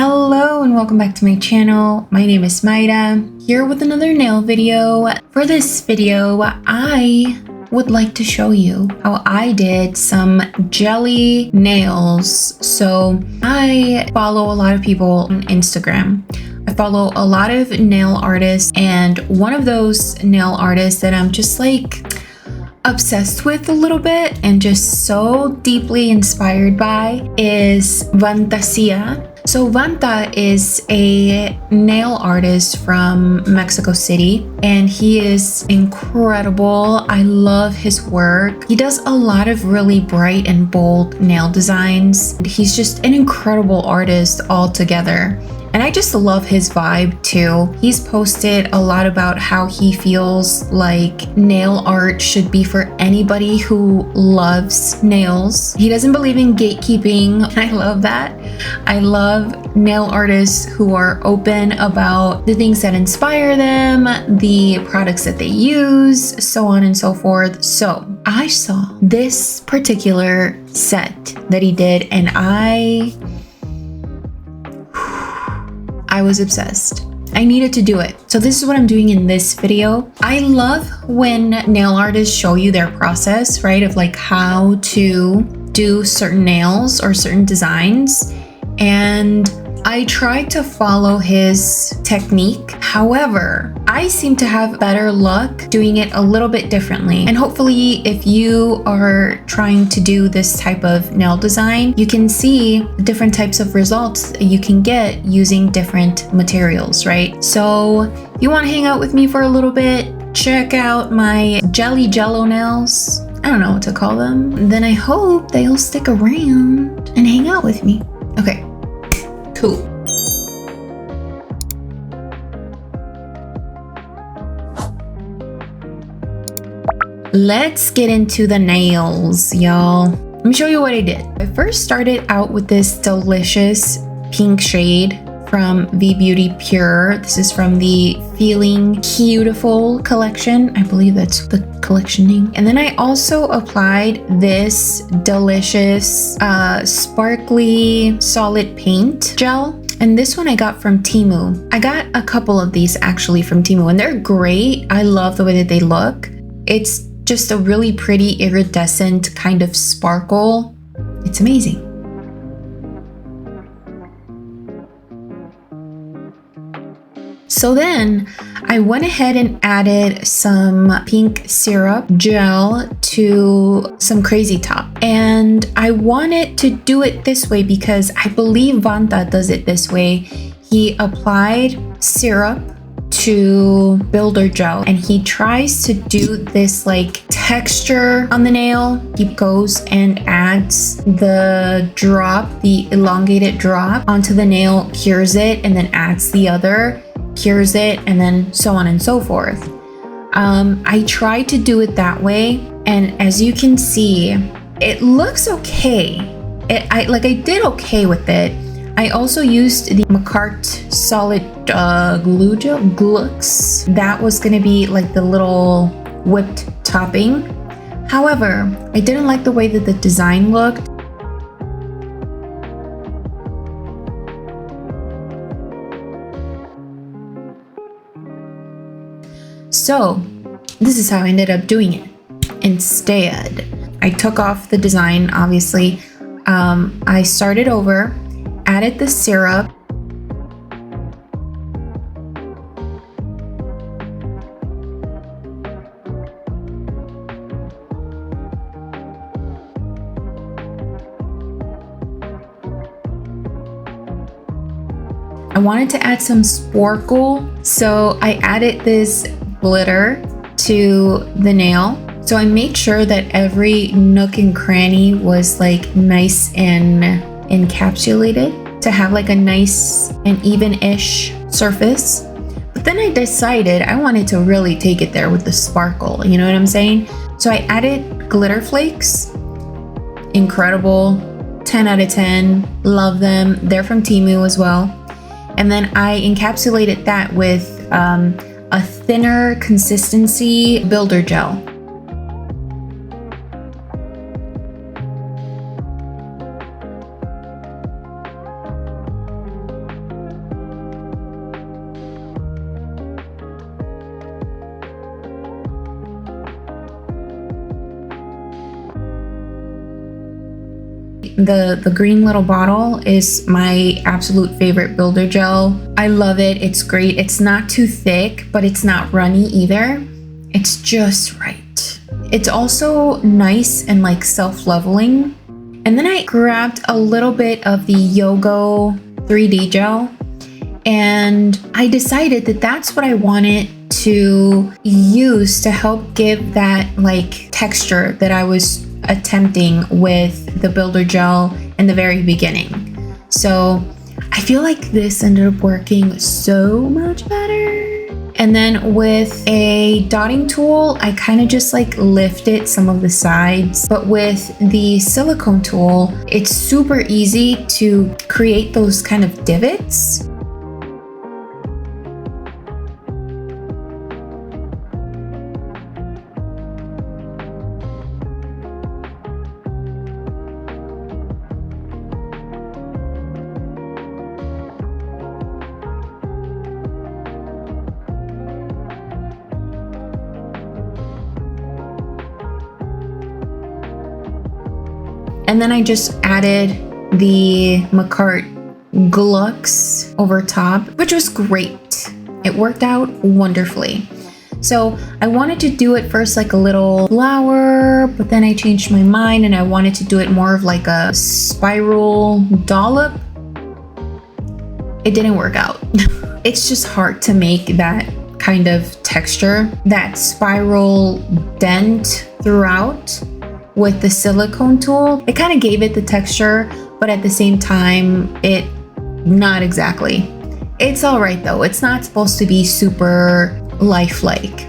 Hello and welcome back to my channel. My name is Maida, here with another nail video. For this video, I would like to show you how I did some jelly nails. So I follow a lot of people on Instagram. I follow a lot of nail artists, and one of those nail artists that I'm just like obsessed with a little bit and just so deeply inspired by is Fantasia. So Vanta is a nail artist from Mexico City, and he is incredible. I love his work. He does a lot of really bright and bold nail designs. He's just an incredible artist altogether. And I just love his vibe too. He's posted a lot about how he feels like nail art should be for anybody who loves nails. He doesn't believe in gatekeeping. I love that. I love nail artists who are open about the things that inspire them, the products that they use, so on and so forth. So I saw this particular set that he did, and I was obsessed. I needed to do it. So this is what I'm doing in this video. I love when nail artists show you their process, right? Of like how to do certain nails or certain designs. And I tried to follow his technique. However, I seem to have better luck doing it a little bit differently. And hopefully if you are trying to do this type of nail design, you can see different types of results you can get using different materials, right? So if you want to hang out with me for a little bit, check out my Jello Nails. I don't know what to call them. Then I hope they'll stick around and hang out with me. Okay. Cool. Let's get into the nails, y'all. Let me show you what I did. I first started out with this delicious pink shade from V Beauty Pure. This is from the Feeling Beautiful collection. I believe that's the collection name. And then I also applied this delicious sparkly solid paint gel. And this one I got from Temu. I got a couple of these actually from Temu, and they're great. I love the way that they look. It's just a really pretty iridescent kind of sparkle. It's amazing. So then I went ahead and added some pink syrup gel to some Crazy Top. And I wanted to do it this way because I believe Vanta does it this way. He applied syrup to builder gel, and he tries to do this like texture on the nail. He goes and adds the drop, the elongated drop onto the nail, cures it, and then adds the other, cures it, and then so on and so forth. I tried to do it that way, and as you can see, it looks okay. I did okay with it. I also used the Macart solid glue gel, Glux. That was gonna be like the little whipped topping. However, I didn't like the way that the design looked. So this is how I ended up doing it. Instead, I took off the design, obviously. I started over, added the syrup, I wanted to add some sparkle, so I added this glitter to the nail. So I made sure that every nook and cranny was like nice and encapsulated to have like a nice and even-ish surface. But then I decided I wanted to really take it there with the sparkle, you know what I'm saying? So I added glitter flakes. Incredible, 10 out of 10, love them. They're from Temu as well. And then I encapsulated that with a thinner consistency builder gel. the green little bottle is my absolute favorite builder gel. I love it. It's great. It's not too thick, but it's not runny either. It's just right. It's also nice and like self-leveling. And then I grabbed a little bit of the Yogo 3D gel, and I decided that that's what I wanted to use to help give that like texture that I was attempting with the builder gel in the very beginning. So I feel like this ended up working so much better. And then with a dotting tool, I kind of just like lifted some of the sides. But with the silicone tool, it's super easy to create those kind of divots. And then I just added the Macart Glux over top, which was great. It worked out wonderfully. So I wanted to do it first like a little flower, but then I changed my mind and I wanted to do it more of like a spiral dollop. It didn't work out. It's just hard to make that kind of texture, that spiral dent throughout. With the silicone tool, it kind of gave it the texture, but at the same time, not exactly. It's all right though. It's not supposed to be super lifelike.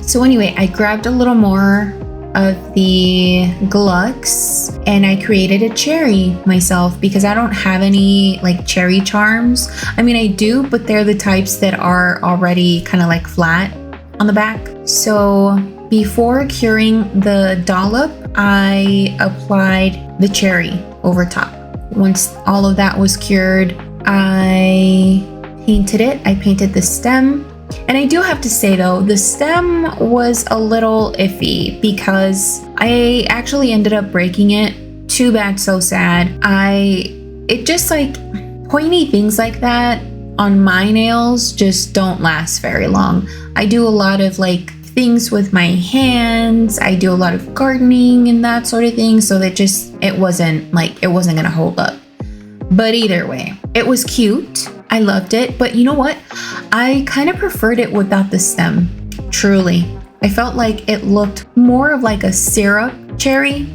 So anyway, I grabbed a little more of the Glux and I created a cherry myself because I don't have any like cherry charms. I mean, I do, but they're the types that are already kind of like flat on the back. So before curing the dollop, I applied the cherry over top. Once all of that was cured, I painted it. I painted the stem. And I do have to say though, the stem was a little iffy because I actually ended up breaking it. Too bad, so sad. It just like pointy things like that on my nails just don't last very long. I do a lot of like things with my hands. I do a lot of gardening and that sort of thing. So that it wasn't gonna hold up. But either way, it was cute. I loved it, but you know what? I kind of preferred it without the stem, truly. I felt like it looked more of like a syrup cherry.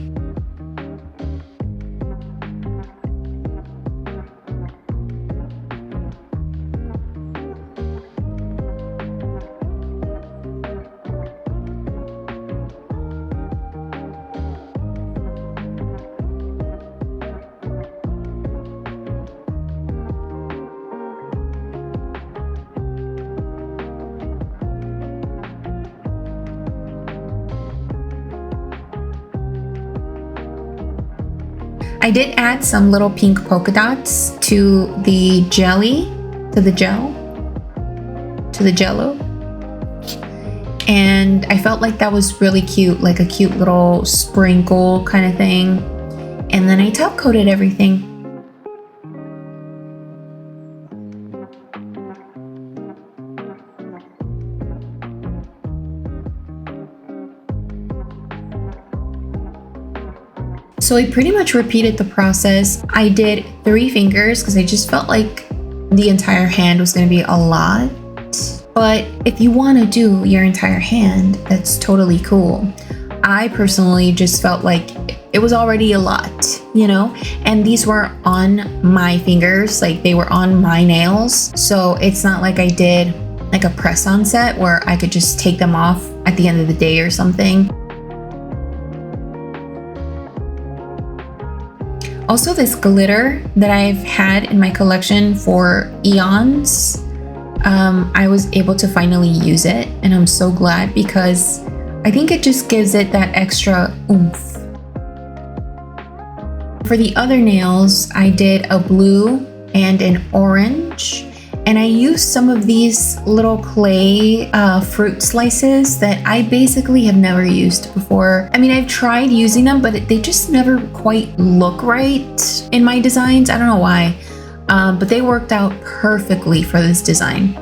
I did add some little pink polka dots to the jello, and I felt like that was really cute, like a cute little sprinkle kind of thing. And then I top coated everything. So I pretty much repeated the process. I did 3 fingers because I just felt like the entire hand was going to be a lot. But if you want to do your entire hand, that's totally cool. I personally just felt like it was already a lot, you know? And these were on my fingers, like they were on my nails. So it's not like I did like a press-on set where I could just take them off at the end of the day or something. Also, this glitter that I've had in my collection for eons, I was able to finally use it, and I'm so glad because I think it just gives it that extra oomph. For the other nails, I did a blue and an orange. And I used some of these little clay fruit slices that I basically have never used before. I mean, I've tried using them, but they just never quite look right in my designs. I don't know why, but they worked out perfectly for this design.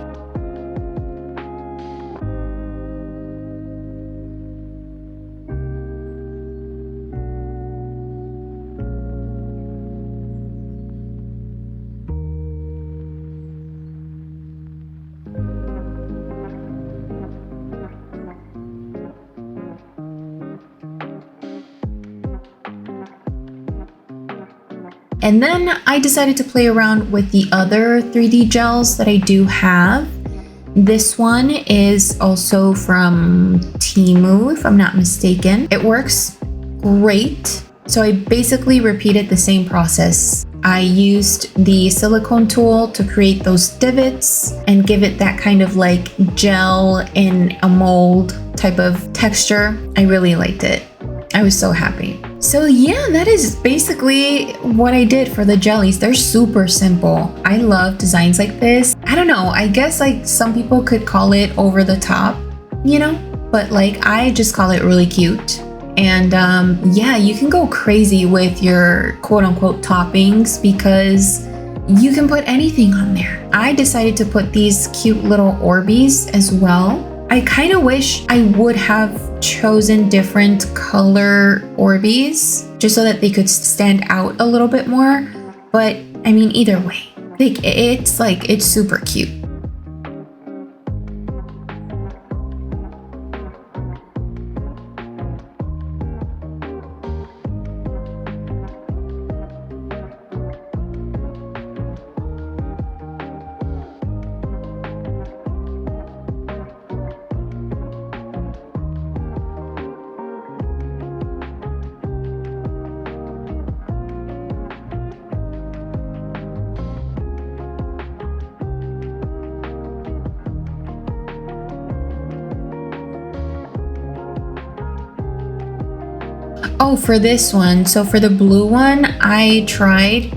And then I decided to play around with the other 3D gels that I do have. This one is also from Temu, if I'm not mistaken. It works great. So I basically repeated the same process. I used the silicone tool to create those divots and give it that kind of like gel in a mold type of texture. I really liked it. I was so happy. So yeah, that is basically what I did for the jellies. They're super simple. I love designs like this. I don't know, I guess like some people could call it over the top, you know, but like I just call it really cute. And yeah, you can go crazy with your quote unquote toppings because you can put anything on there. I decided to put these cute little Orbeez as well. I kind of wish I would have chosen different color Orbeez just so that they could stand out a little bit more. But I mean, either way, like it's super cute. Oh, for this one, so for the blue one, I tried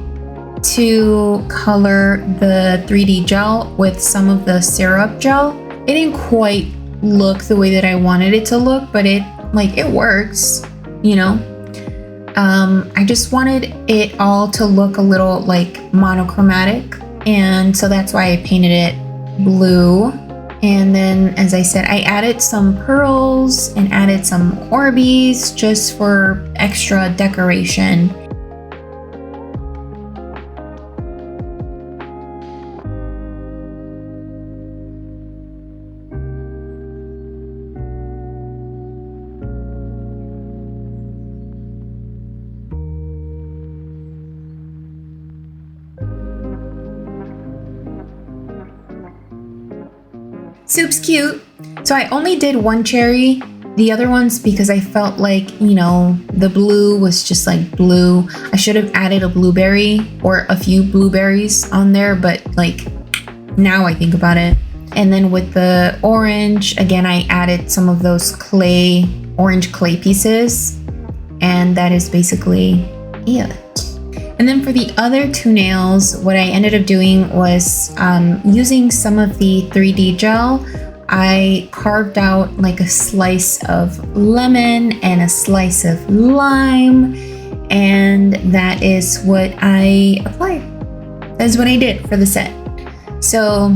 to color the 3D gel with some of the syrup gel. It didn't quite look the way that I wanted it to look, but it works, you know? I just wanted it all to look a little like monochromatic, and so that's why I painted it blue. And then, as I said, I added some pearls and added some Orbeez just for extra decoration. Soup's cute. So I only did one cherry. The other ones, because I felt like, you know, the blue was just like blue. I should have added a blueberry or a few blueberries on there, but like now I think about it. And then with the orange, again, I added some of those orange clay pieces. And that is basically it. And then for the other two nails, what I ended up doing was using some of the 3D gel. I carved out like a slice of lemon and a slice of lime, and that is what I applied. That's what I did for the set. So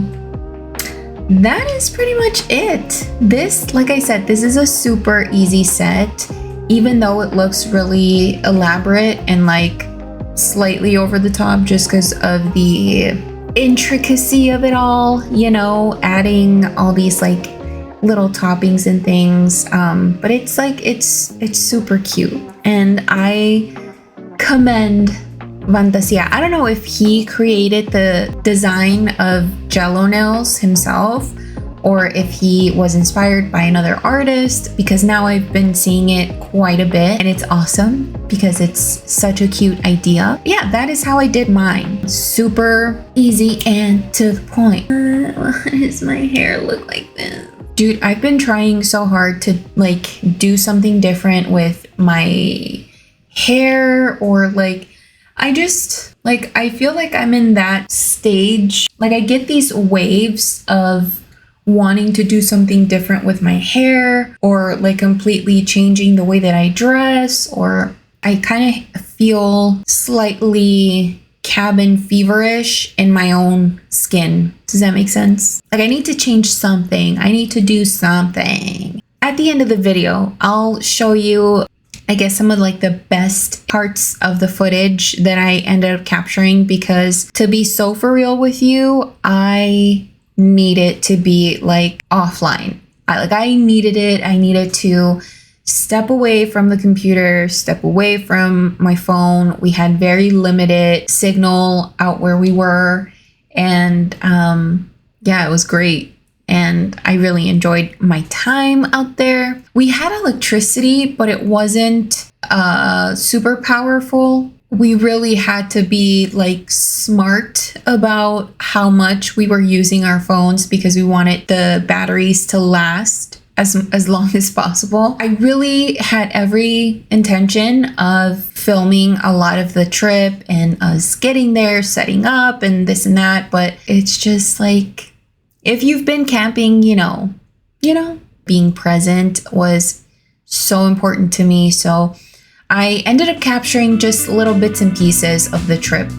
that is pretty much it. This, like I said, this is a super easy set, even though it looks really elaborate and like slightly over the top just because of the intricacy of it all, you know, adding all these like little toppings and things, but it's like it's super cute, and I commend Fantasia. I don't know if he created the design of Jello Nails himself or if he was inspired by another artist, because now I've been seeing it quite a bit and it's awesome because it's such a cute idea. Yeah, that is how I did mine. Super easy and to the point. Why does my hair look like this? Dude, I've been trying so hard to like do something different with my hair, or like, I just, like, I feel like I'm in that stage. Like, I get these waves of wanting to do something different with my hair, or like completely changing the way that I dress, or I kind of feel slightly cabin feverish in my own skin. Does that make sense? Like, I need to change something. I need to do something. At the end of the video, I'll show you, I guess, some of like the best parts of the footage that I ended up capturing, because to be so for real with you, I need it to be like offline. I needed it. I needed to step away from the computer, step away from my phone. We had very limited signal out where we were. And yeah, it was great. And I really enjoyed my time out there. We had electricity, but it wasn't super powerful. We really had to be like smart about how much we were using our phones, because we wanted the batteries to last as long as possible. I really had every intention of filming a lot of the trip and us getting there, setting up and this and that, but it's just like, if you've been camping, you know, being present was so important to me. So I ended up capturing just little bits and pieces of the trip.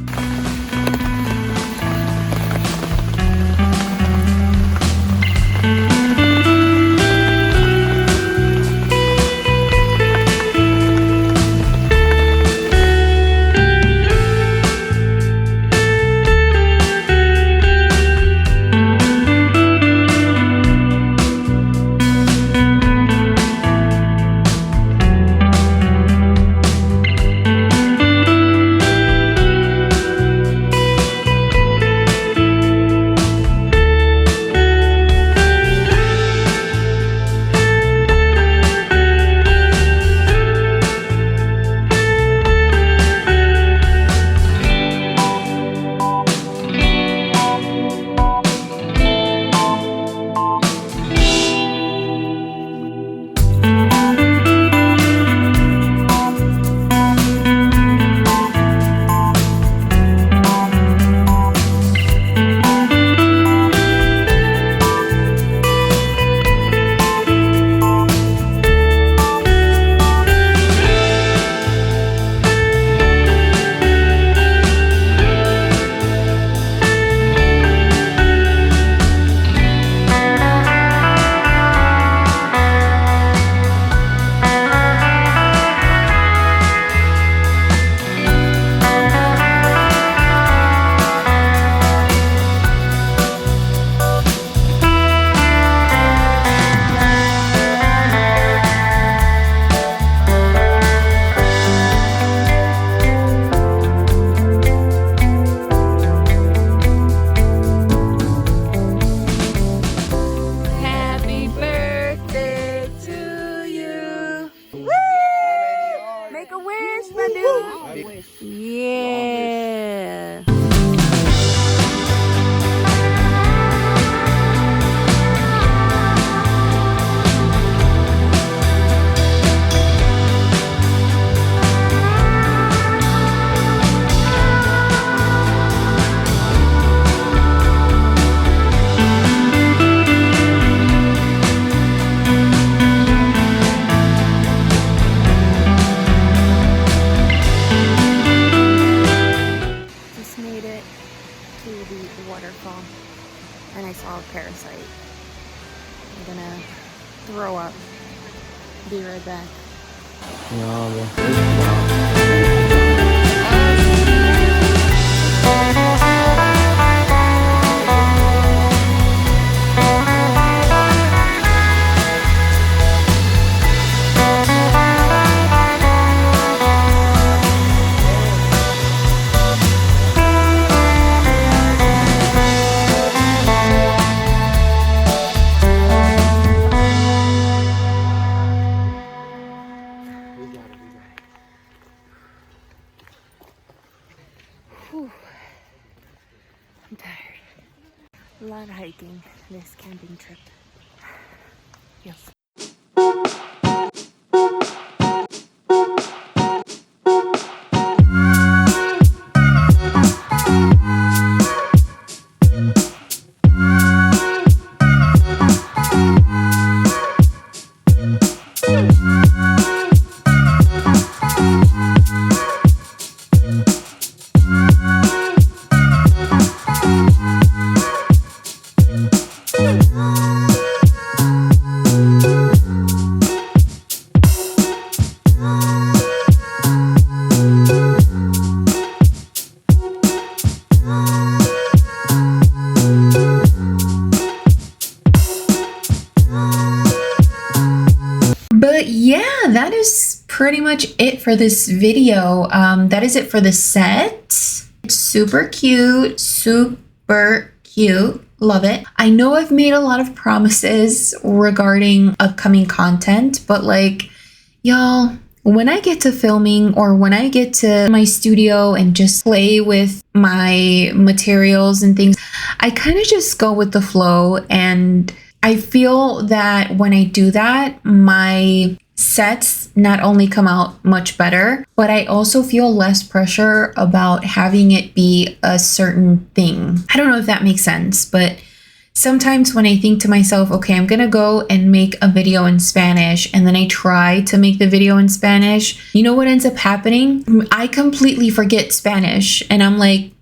Yeah. Waterfall, and I saw a parasite. I'm gonna throw up. Be right back. I'm tired. A lot of hiking this camping trip. Yes. But yeah, that is pretty much it for this video. That is it for the set. It's super cute, super cute. Love it. I know I've made a lot of promises regarding upcoming content, but like, y'all, when I get to filming or when I get to my studio and just play with my materials and things, I kind of just go with the flow. And I feel that when I do that, my sets not only come out much better, but I also feel less pressure about having it be a certain thing. I don't know if that makes sense, but sometimes when I think to myself, okay, I'm gonna go and make a video in Spanish, and then I try to make the video in Spanish, you know what ends up happening? I completely forget Spanish, and I'm like,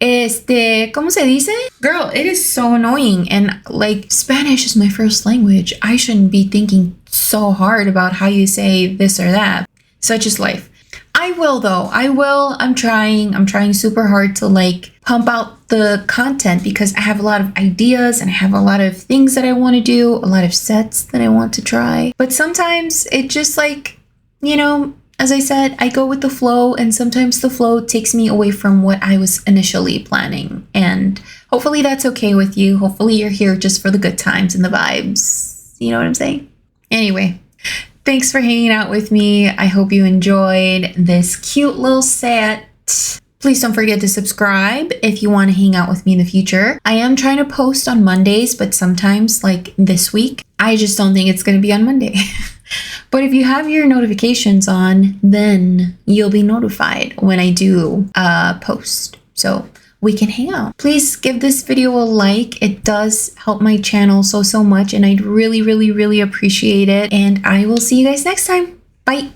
¿cómo se dice? Girl, it is so annoying. And like, Spanish is my first language. I shouldn't be thinking so hard about how you say this or that. Such is life. I will though. I will. I'm trying super hard to like pump out the content because I have a lot of ideas and I have a lot of things that I want to do, a lot of sets that I want to try. But sometimes it just like, you know, as I said, I go with the flow, and sometimes the flow takes me away from what I was initially planning. And hopefully that's okay with you. Hopefully you're here just for the good times and the vibes. You know what I'm saying? Anyway, thanks for hanging out with me. I hope you enjoyed this cute little set. Please don't forget to subscribe if you want to hang out with me in the future. I am trying to post on Mondays, but sometimes, like this week, I just don't think it's going to be on Monday. But if you have your notifications on, then you'll be notified when I do post. So we can hang out. Please give this video a like. It does help my channel so much, and I'd really, really, really appreciate it. And I will see you guys next time. Bye.